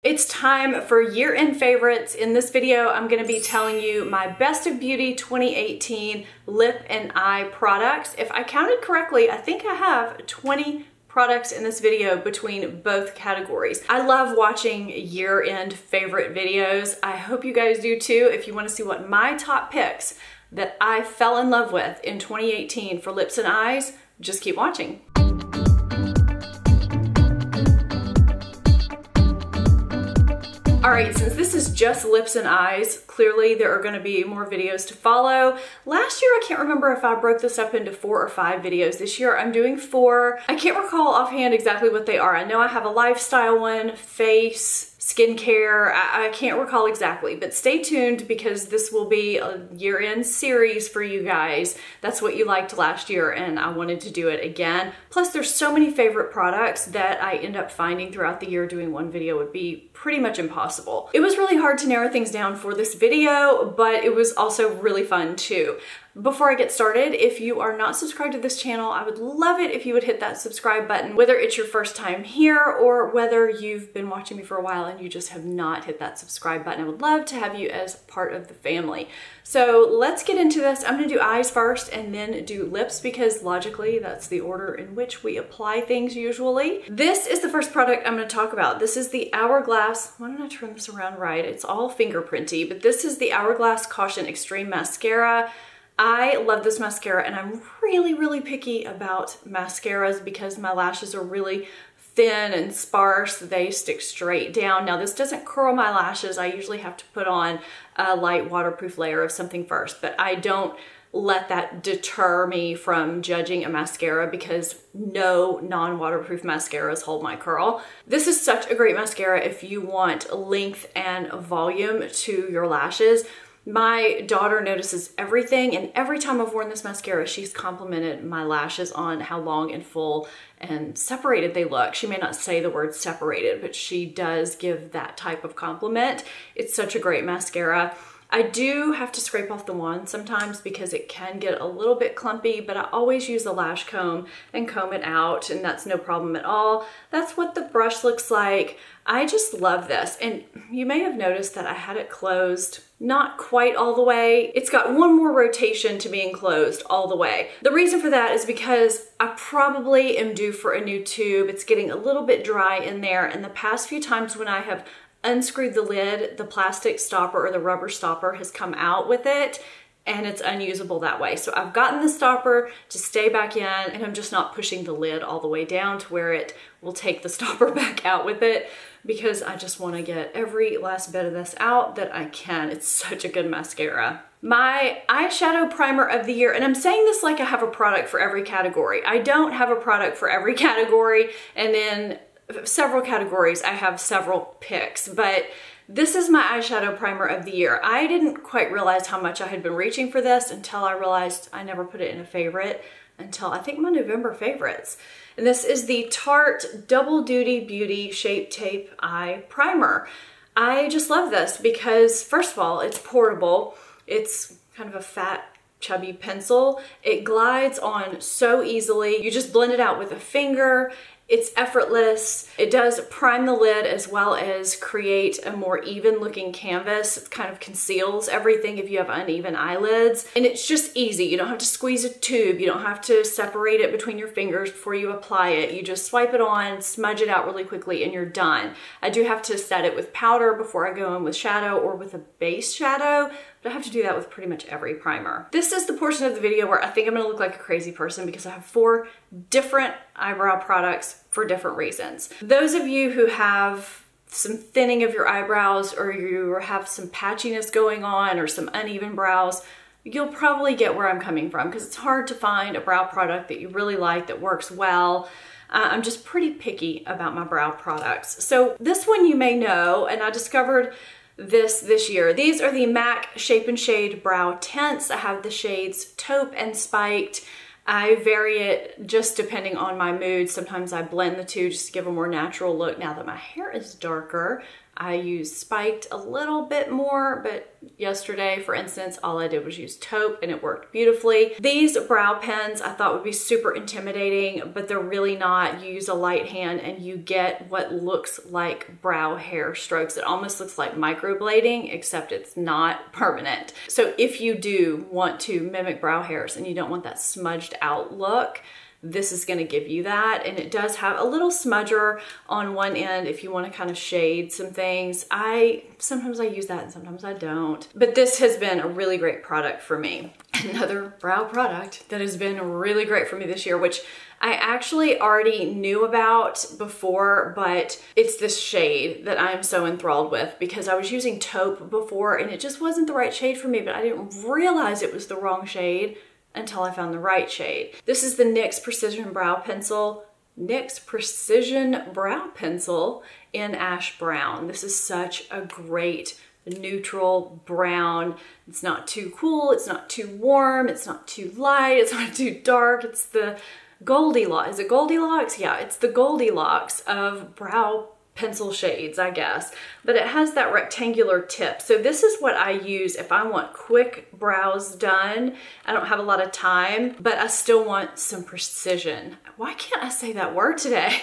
It's time for year-end favorites. In this video, I'm gonna be telling you my Best of Beauty 2018 lip and eye products. If I counted correctly, I think I have 20 products in this video between both categories. I love watching year-end favorite videos. I hope you guys do too. If you wanna see what my top picks that I fell in love with in 2018 for lips and eyes, just keep watching. All right, since this is just lips and eyes, clearly there are gonna be more videos to follow. Last year, I can't remember if I broke this up into 4 or 5 videos. This year, I'm doing 4. I can't recall offhand exactly what they are. I know I have a lifestyle one, face, skincare. I can't recall exactly, but stay tuned because this will be a year-end series for you guys. That's what you liked last year and I wanted to do it again. Plus there's so many favorite products that I end up finding throughout the year. Doing one video would be pretty much impossible. It was really hard to narrow things down for this video, but it was also really fun too. Before I get started, if you are not subscribed to this channel, I would love it if you would hit that subscribe button, whether it's your first time here or whether you've been watching me for a while and you just have not hit that subscribe button. I would love to have you as part of the family. So let's get into this. I'm gonna do eyes first and then do lips because logically that's the order in which we apply things usually. This is the first product I'm gonna talk about. This is the Hourglass, why don't I turn this around right? It's all fingerprinty, but this is the Hourglass Caution Extreme Mascara. I love this mascara and I'm really picky about mascaras because my lashes are really thin and sparse. They stick straight down. Now this doesn't curl my lashes. I usually have to put on a light waterproof layer of something first, but I don't let that deter me from judging a mascara because no non-waterproof mascaras hold my curl. This is such a great mascara if you want length and volume to your lashes. My daughter notices everything, and every time I've worn this mascara, she's complimented my lashes on how long and full and separated they look. She may not say the word separated, but she does give that type of compliment. It's such a great mascara. I do have to scrape off the wand sometimes because it can get a little bit clumpy, but I always use a lash comb and comb it out, and that's no problem at all. That's what the brush looks like. I just love this, and you may have noticed that I had it closed not quite all the way. It's got one more rotation to being closed all the way. The reason for that is because I probably am due for a new tube. It's getting a little bit dry in there, and the past few times when I have unscrewed the lid, the plastic stopper or the rubber stopper has come out with it and it's unusable that way. So I've gotten the stopper to stay back in and I'm just not pushing the lid all the way down to where it will take the stopper back out with it because I just want to get every last bit of this out that I can. It's such a good mascara. My eyeshadow primer of the year, and I'm saying this like I have a product for every category. I don't have a product for every category, and then several categories I have several picks, but this is my eyeshadow primer of the year. I didn't quite realize how much I had been reaching for this until I realized I never put it in a favorite until I think my November favorites. And this is the Tarte Double Duty Beauty Shape Tape Eye Primer. I just love this because first of all, it's portable. It's kind of a fat, chubby pencil. It glides on so easily. You just blend it out with a finger. It's effortless. It does prime the lid as well as create a more even looking canvas. It kind of conceals everything if you have uneven eyelids. And it's just easy. You don't have to squeeze a tube. You don't have to separate it between your fingers before you apply it. You just swipe it on, smudge it out really quickly, and you're done. I do have to set it with powder before I go in with shadow or with a base shadow, but I have to do that with pretty much every primer. This is the portion of the video where I think I'm gonna look like a crazy person because I have 4 different eyebrow products for different reasons. Those of you who have some thinning of your eyebrows or you have some patchiness going on or some uneven brows, you'll probably get where I'm coming from because it's hard to find a brow product that you really like that works well. I'm just pretty picky about my brow products. So this one you may know, and I discovered this year. These are the MAC Shape and Shade Brow Tints. I have the shades Taupe and Spiked. I vary it just depending on my mood. Sometimes I blend the two just to give a more natural look. Now that my hair is darker, I use spiked a little bit more, but yesterday, for instance, all I did was use taupe and it worked beautifully. These brow pens I thought would be super intimidating, but they're really not. You use a light hand and you get what looks like brow hair strokes. It almost looks like microblading, except it's not permanent. So if you do want to mimic brow hairs and you don't want that smudged out look, this is going to give you that. And it does have a little smudger on one end if you want to kind of shade some things. Sometimes I use that and sometimes I don't. But this has been a really great product for me. Another brow product that has been really great for me this year, which I actually already knew about before, but it's this shade that I'm so enthralled with because I was using taupe before and it just wasn't the right shade for me, but I didn't realize it was the wrong shade until I found the right shade. This is the NYX Precision Brow Pencil. NYX Precision Brow Pencil in Ash Brown. This is such a great neutral brown. It's not too cool, it's not too warm, it's not too light, it's not too dark. It's the Goldilocks. Is it Goldilocks? Yeah, it's the Goldilocks of brow pencil shades, I guess, but it has that rectangular tip. So this is what I use if I want quick brows done. I don't have a lot of time, but I still want some precision. Why can't I say that word today?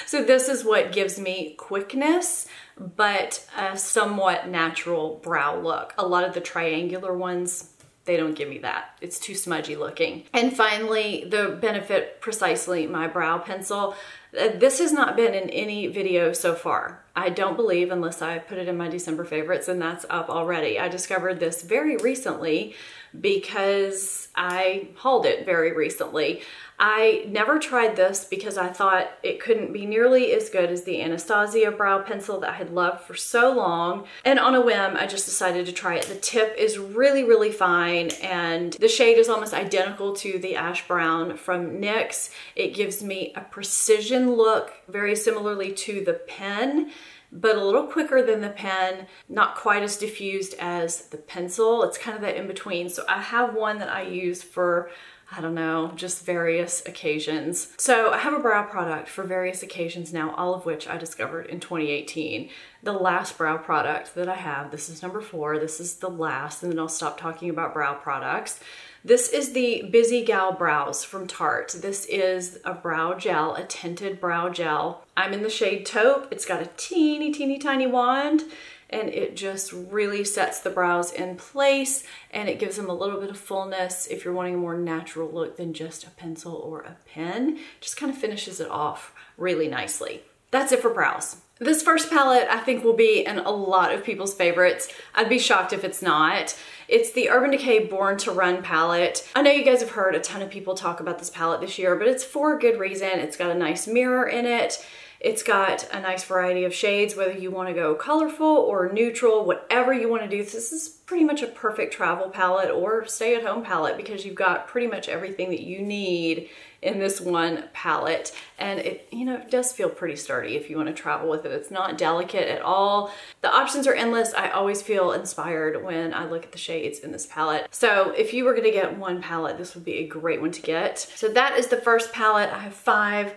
So this is what gives me quickness, but a somewhat natural brow look. A lot of the triangular ones, they don't give me that. It's too smudgy looking. And finally, the Benefit Precisely My Brow Pencil. This has not been in any video so far. I don't believe, unless I put it in my December favorites, and that's up already. I discovered this very recently because I hauled it very recently. I never tried this because I thought it couldn't be nearly as good as the Anastasia brow pencil that I had loved for so long. And on a whim, I just decided to try it. The tip is really, really fine, and the shade is almost identical to the Ash Brown from NYX. It gives me a precision look, very similarly to the pen, but a little quicker than the pen, not quite as diffused as the pencil. It's kind of that in between. So I have one that I use for, I don't know, just various occasions. So I have a brow product for various occasions now, all of which I discovered in 2018. The last brow product that I have, this is number 4, this is the last, and then I'll stop talking about brow products. This is the Busy Gal Brows from Tarte. This is a brow gel, a tinted brow gel. I'm in the shade taupe. It's got a teeny, teeny, tiny wand, and it just really sets the brows in place, and it gives them a little bit of fullness if you're wanting a more natural look than just a pencil or a pen. Just kind of finishes it off really nicely. That's it for brows. This first palette I think will be in a lot of people's favorites. I'd be shocked if it's not. It's the Urban Decay Born to Run palette. I know you guys have heard a ton of people talk about this palette this year, but it's for a good reason. It's got a nice mirror in it. It's got a nice variety of shades, whether you want to go colorful or neutral, whatever you want to do. This is pretty much a perfect travel palette or stay-at-home palette because you've got pretty much everything that you need in this one palette. And it, you know, it does feel pretty sturdy if you want to travel with it. It's not delicate at all. The options are endless. I always feel inspired when I look at the shades in this palette. So if you were going to get one palette, this would be a great one to get. So that is the first palette. I have 5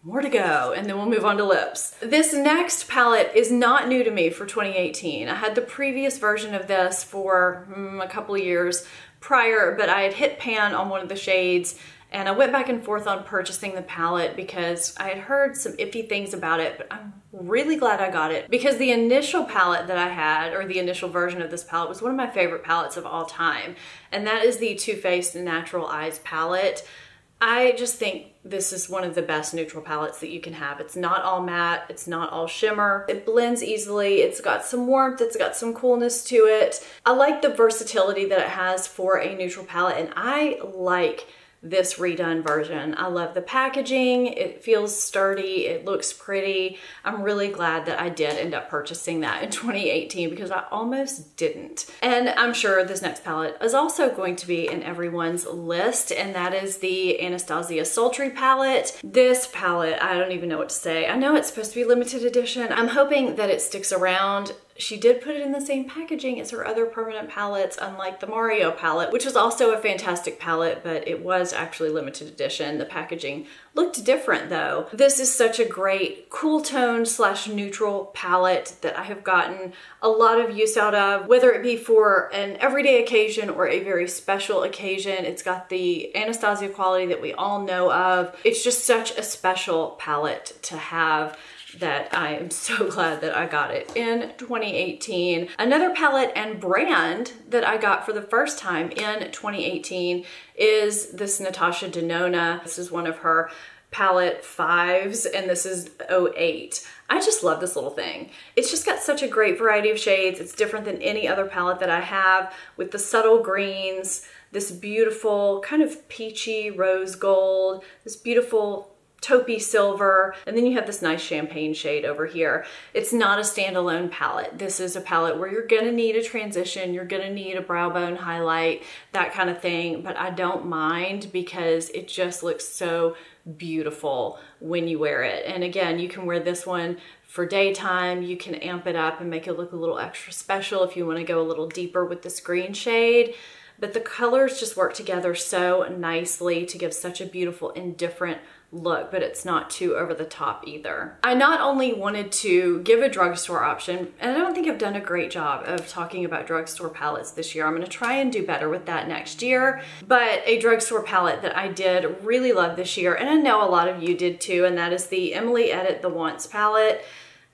more to go, and then we'll move on to lips. This next palette is not new to me for 2018. I had the previous version of this for a couple of years prior, but I had hit pan on one of the shades, and I went back and forth on purchasing the palette because I had heard some iffy things about it, but I'm really glad I got it because the initial palette that I had, or the initial version of this palette, was one of my favorite palettes of all time, and that is the Too Faced Natural Eyes palette. I just think this is one of the best neutral palettes that you can have. It's not all matte, it's not all shimmer. It blends easily, it's got some warmth, it's got some coolness to it. I like the versatility that it has for a neutral palette, and I like this redone version. I love the packaging. It feels sturdy. It looks pretty. I'm really glad that I did end up purchasing that in 2018 because I almost didn't. And I'm sure this next palette is also going to be in everyone's list, and that is the Anastasia Sultry palette. This palette, I don't even know what to say. I know it's supposed to be limited edition. I'm hoping that it sticks around. she did put it in the same packaging as her other permanent palettes, unlike the Mario palette, which was also a fantastic palette, but it was actually limited edition. The packaging looked different though. This is such a great cool tone / neutral palette that I have gotten a lot of use out of, whether it be for an everyday occasion or a very special occasion. It's got the Anastasia quality that we all know of. It's just such a special palette to have that I am so glad that I got it in 2018. Another palette and brand that I got for the first time in 2018 is this Natasha Denona. This is one of her palette FAVEs, and this is 08. I just love this little thing. It's just got such a great variety of shades. It's different than any other palette that I have, with the subtle greens, this beautiful kind of peachy rose gold, this beautiful taupey silver, and then you have this nice champagne shade over here. It's not a standalone palette. This is a palette where you're gonna need a transition, you're gonna need a brow bone highlight, that kind of thing, but I don't mind because it just looks so beautiful when you wear it. And again, you can wear this one for daytime, you can amp it up and make it look a little extra special if you wanna go a little deeper with this green shade. But the colors just work together so nicely to give such a beautiful and different look, but it's not too over the top either. I not only wanted to give a drugstore option, and I don't think I've done a great job of talking about drugstore palettes this year. I'm gonna try and do better with that next year, but a drugstore palette that I did really love this year, and I know a lot of you did too, and that is the Emily Edit The Once palette.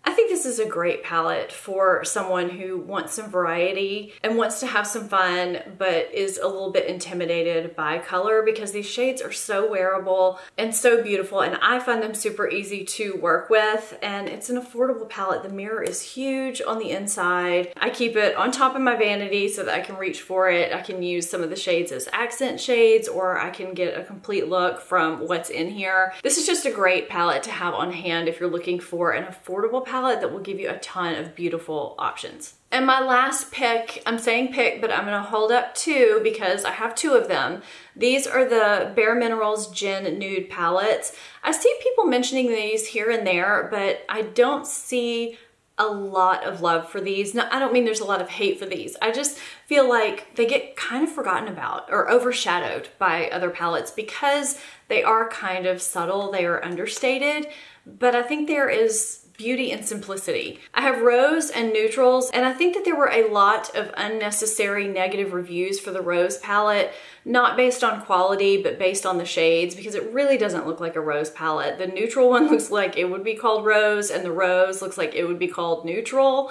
I think this is a great palette for someone who wants some variety and wants to have some fun, but is a little bit intimidated by color, because these shades are so wearable and so beautiful, and I find them super easy to work with, and it's an affordable palette. The mirror is huge on the inside. I keep it on top of my vanity so that I can reach for it. I can use some of the shades as accent shades, or I can get a complete look from what's in here. This is just a great palette to have on hand if you're looking for an affordable palette that will give you a ton of beautiful options. And my last pick, I'm saying pick, but I'm gonna hold up two because I have two of them. These are the Bare Minerals Gin Nude palettes. I see people mentioning these here and there, but I don't see a lot of love for these. Now, I don't mean there's a lot of hate for these. I just feel like they get kind of forgotten about or overshadowed by other palettes because they are kind of subtle, they are understated, but I think there is beauty and simplicity. I have rose and neutrals, and I think that there were a lot of unnecessary negative reviews for the rose palette, not based on quality, but based on the shades, because it really doesn't look like a rose palette. The neutral one looks like it would be called rose, and the rose looks like it would be called neutral.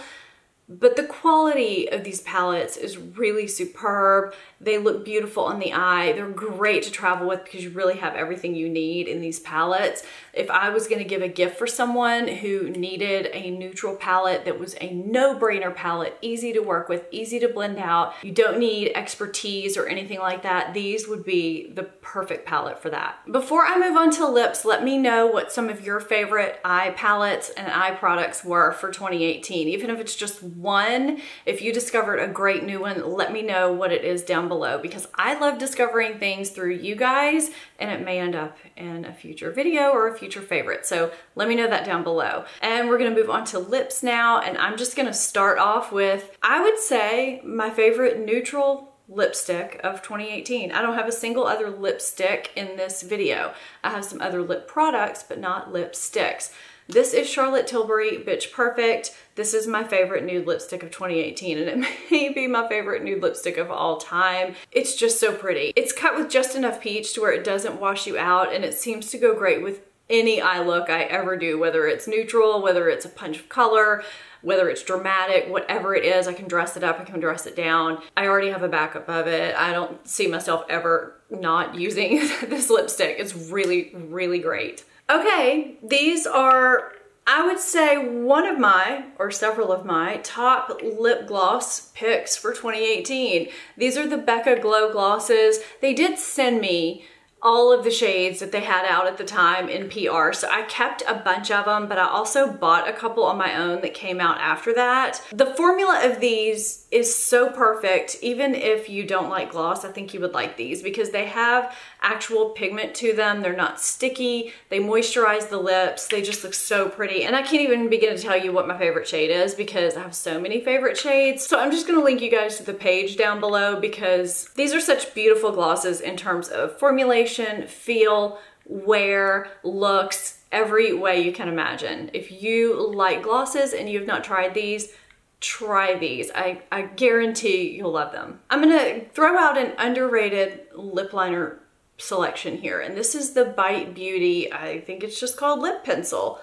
But the quality of these palettes is really superb. They look beautiful on the eye. They're great to travel with because you really have everything you need in these palettes. If I was gonna give a gift for someone who needed a neutral palette that was a no-brainer palette, easy to work with, easy to blend out, you don't need expertise or anything like that, these would be the perfect palette for that. Before I move on to lips, let me know what some of your favorite eye palettes and eye products were for 2018. Even if it's just one, if you discovered a great new one, let me know what it is down below, because I love discovering things through you guys, and it may end up in a future video or a future favorite. So let me know that down below. And we're gonna move on to lips now, and I'm just gonna start off with, I would say, my favorite neutral lipstick of 2018. I don't have a single other lipstick in this video. I have some other lip products, but not lipsticks. This is Charlotte Tilbury Bitch Perfect. This is my favorite nude lipstick of 2018, and it may be my favorite nude lipstick of all time. It's just so pretty. It's cut with just enough peach to where it doesn't wash you out, and it seems to go great with any eye look I ever do, whether it's neutral, whether it's a punch of color, whether it's dramatic, whatever it is. I can dress it up, I can dress it down. I already have a backup of it. I don't see myself ever not using this lipstick. It's really, really great. Okay, these are, I would say, one of my, or several of my, top lip gloss picks for 2018. These are the Becca Glow Glosses. They did send me all of the shades that they had out at the time in PR. So I kept a bunch of them, but I also bought a couple on my own that came out after that. The formula of these is so perfect. Even if you don't like gloss, I think you would like these because they have actual pigment to them. They're not sticky. They moisturize the lips. They just look so pretty. And I can't even begin to tell you what my favorite shade is because I have so many favorite shades. So I'm just gonna link you guys to the page down below because these are such beautiful glosses in terms of formulation, feel, wear, looks, every way you can imagine. If you like glosses and you have not tried these, try these. I guarantee you'll love them. I'm gonna throw out an underrated lip liner selection here, and this is the Bite Beauty, I think it's just called lip pencil.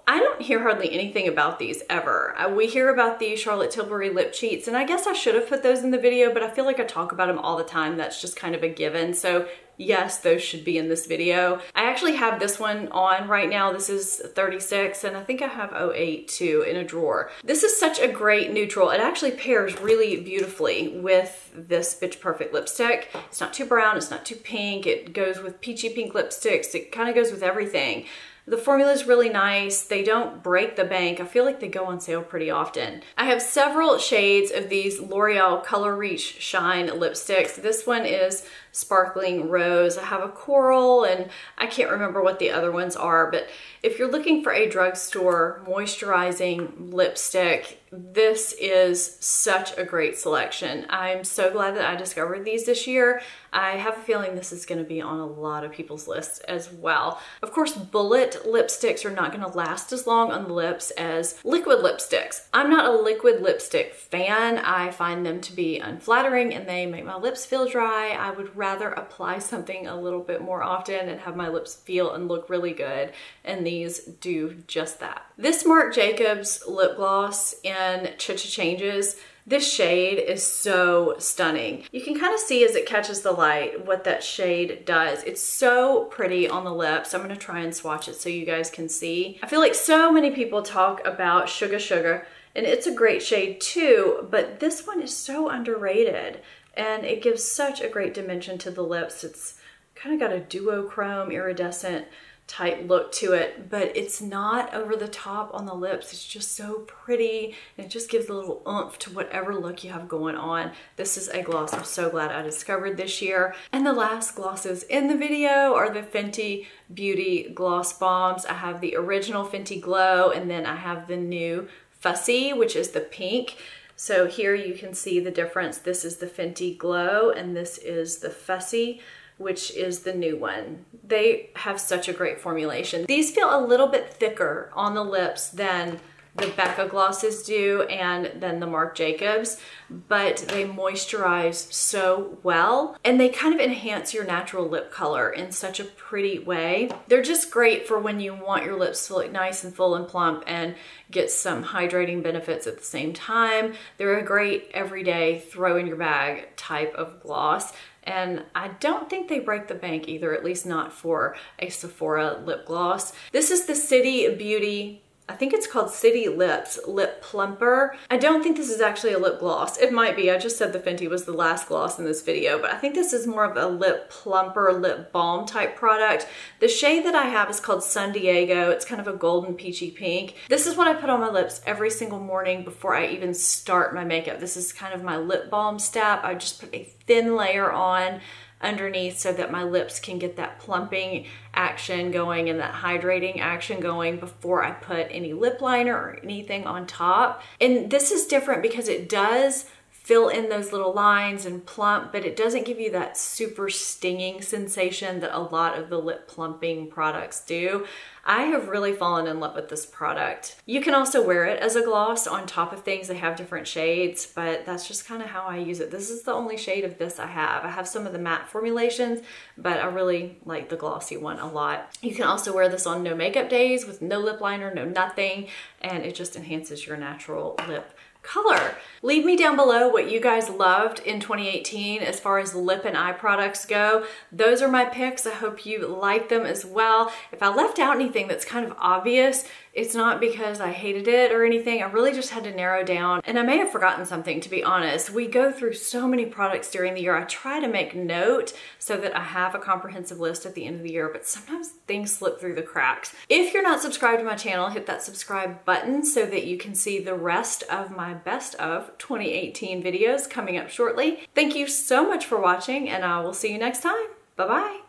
I don't hear hardly anything about these ever. We hear about the Charlotte Tilbury lip cheats, and I guess I should have put those in the video, but I feel like I talk about them all the time. That's just kind of a given. So yes, those should be in this video. I actually have this one on right now. This is 36, and I think I have 08 too in a drawer. This is such a great neutral. It actually pairs really beautifully with this Bitch Perfect lipstick. It's not too brown, it's not too pink. It goes with peachy pink lipsticks. It kind of goes with everything. The formula is really nice. They don't break the bank. I feel like they go on sale pretty often. I have several shades of these L'Oreal Color Reach Shine lipsticks. This one is Sparkling Rose. I have a Coral, and I can't remember what the other ones are, but if you're looking for a drugstore moisturizing lipstick, this is such a great selection. I'm so glad that I discovered these this year. I have a feeling this is going to be on a lot of people's lists as well. Of course, bullet lipsticks are not going to last as long on the lips as liquid lipsticks. I'm not a liquid lipstick fan. I find them to be unflattering and they make my lips feel dry. I would rather apply something a little bit more often and have my lips feel and look really good, and these do just that. This Marc Jacobs lip gloss in Cha-Cha Changes, this shade is so stunning. You can kind of see as it catches the light what that shade does. It's so pretty on the lips. I'm gonna try and swatch it so you guys can see. I feel like so many people talk about Sugar Sugar, and it's a great shade too, but this one is so underrated and it gives such a great dimension to the lips. It's kind of got a duochrome iridescent type look to it, but it's not over the top on the lips. It's just so pretty, and it just gives a little oomph to whatever look you have going on. This is a gloss I'm so glad I discovered this year. And the last glosses in the video are the Fenty Beauty Gloss Bombs. I have the original Fenty Glow, and then I have the new Fussy, which is the pink. So here you can see the difference. This is the Fenty Glow, and this is the Fussy, which is the new one. They have such a great formulation. These feel a little bit thicker on the lips than the Becca glosses do and then the Marc Jacobs, but they moisturize so well and they kind of enhance your natural lip color in such a pretty way. They're just great for when you want your lips to look nice and full and plump and get some hydrating benefits at the same time. They're a great everyday throw in your bag type of gloss. And I don't think they break the bank either, at least not for a Sephora lip gloss. This is the City Beauty, I think it's called City Lips Lip Plumper. I don't think this is actually a lip gloss. It might be. I just said the Fenty was the last gloss in this video, but I think this is more of a lip plumper, lip balm type product. The shade that I have is called Sun Diego. It's kind of a golden peachy pink. This is what I put on my lips every single morning before I even start my makeup. This is kind of my lip balm step. I just put a thin layer on underneath so that my lips can get that plumping action going and that hydrating action going before I put any lip liner or anything on top. And this is different because it does fill in those little lines and plump, but it doesn't give you that super stinging sensation that a lot of the lip plumping products do. I have really fallen in love with this product. You can also wear it as a gloss on top of things. They have different shades, but that's just kind of how I use it. This is the only shade of this I have. I have some of the matte formulations, but I really like the glossy one a lot. You can also wear this on no makeup days with no lip liner, no nothing, and it just enhances your natural lip color. Leave me down below what you guys loved in 2018 as far as lip and eye products go. Those are my picks. I hope you like them as well. If I left out anything that's kind of obvious, it's not because I hated it or anything. I really just had to narrow down, and I may have forgotten something, to be honest. We go through so many products during the year. I try to make note so that I have a comprehensive list at the end of the year, but sometimes things slip through the cracks. If you're not subscribed to my channel, hit that subscribe button so that you can see the rest of my best of 2018 videos coming up shortly. Thank you so much for watching, and I will see you next time. Bye-bye.